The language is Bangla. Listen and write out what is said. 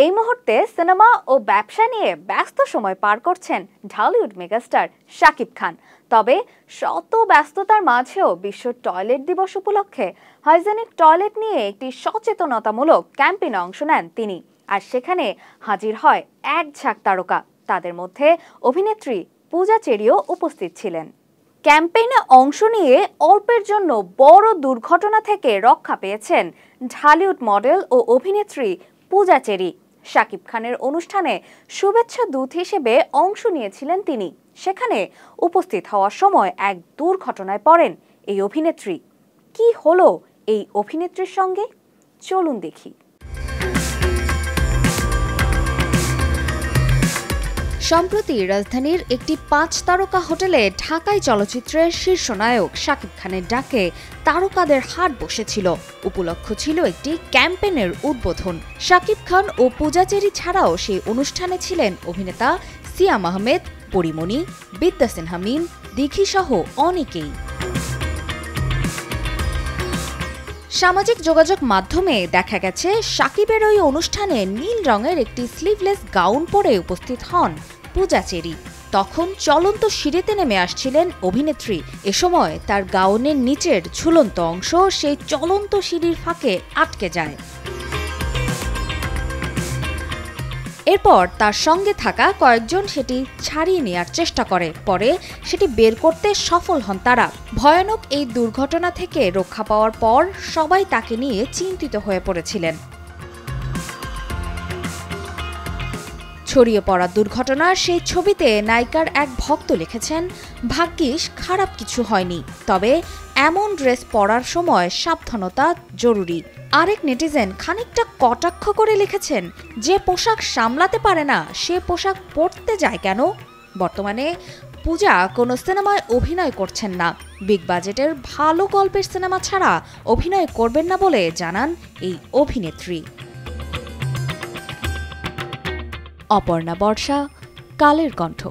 এই মুহূর্তে সিনেমা ও ব্যবসা নিয়ে ব্যস্ত সময় পার করছেন ঢালিউড মেগাস্টার শাকিব খান। তবে শত ব্যস্ততার মাঝেও বিশ্ব টয়লেট দিবস উপলক্ষে হাইজেনিক টয়লেট নিয়ে একটি সচেতনতামূলক ক্যাম্পেইনে অংশ নেন তিনি। আর সেখানে হাজির হয় এক ঝাঁক তারকা, তাদের মধ্যে অভিনেত্রী পূজা চেরিও উপস্থিত ছিলেন। ক্যাম্পেইনে অংশ নিয়ে অল্পের জন্য বড় দুর্ঘটনা থেকে রক্ষা পেয়েছেন ঢালিউড মডেল ও অভিনেত্রী পূজা চেরি। শাকিব খানের অনুষ্ঠানে শুভেচ্ছা দূত হিসেবে অংশ নিয়েছিলেন তিনি। সেখানে উপস্থিত হওয়ার সময় এক দুর্ঘটনায় পড়েন এই অভিনেত্রী। কি হলো এই অভিনেত্রীর সঙ্গে, চলুন দেখি। সম্প্রতি রাজধানীর একটি ৫ তারকা হোটেলে ঢাকাই চলচ্চিত্রের শীর্ষ নায়ক শাকিব খানের ডাকে তারকাদের হাট বসেছিল। উপলক্ষ ছিল একটি ক্যাম্পেইনের উদ্বোধন। শাকিব খান ও পূজা চেরি ছাড়াও সেই অনুষ্ঠানে ছিলেন অভিনেতা সিয়াম আহমেদ, পরিমণি, বিদ্যা সিনহা মিম, দিঘি সহ অনেকেই। সামাজিক যোগাযোগ মাধ্যমে দেখা গেছে শাকিবের ওই অনুষ্ঠানে নীল রঙের একটি স্লিভলেস গাউন পরে উপস্থিত হন পূজা চেরি। তখন চলন্ত সিঁড়িতে নেমে আসছিলেন অভিনেত্রী। এ সময় তার গাউনের নিচের ঝুলন্ত অংশ সেই চলন্ত সিঁড়ির ফাঁকে আটকে যায়। এরপর তার সঙ্গে থাকা কয়েকজন সেটি ছাড়িয়ে নেওয়ার চেষ্টা করে, পরে সেটি বের করতে সফল হন তারা। ভয়ানক এই দুর্ঘটনা থেকে রক্ষা পাওয়ার পর সবাই তাকে নিয়ে চিন্তিত হয়ে পড়েছিলেন। ছড়িয়ে পড়া দুর্ঘটনার সেই ছবিতে নায়িকার এক ভক্ত লিখেছেন, ভাগ্যিস খারাপ কিছু হয়নি, তবে এমন ড্রেস পরার সময় সাবধানতা জরুরি। আরেক নেটিজেন খানিকটা কটাক্ষ করে লিখেছেন, যে পোশাক সামলাতে পারে না সে পোশাক পরতে যায় কেন? বর্তমানে পূজা কোনো সিনেমায় অভিনয় করছেন না। বিগ বাজেটের ভালো গল্পের সিনেমা ছাড়া অভিনয় করবেন না বলে জানান এই অভিনেত্রী। অপর্ণা বর্ষা, কালের কণ্ঠ।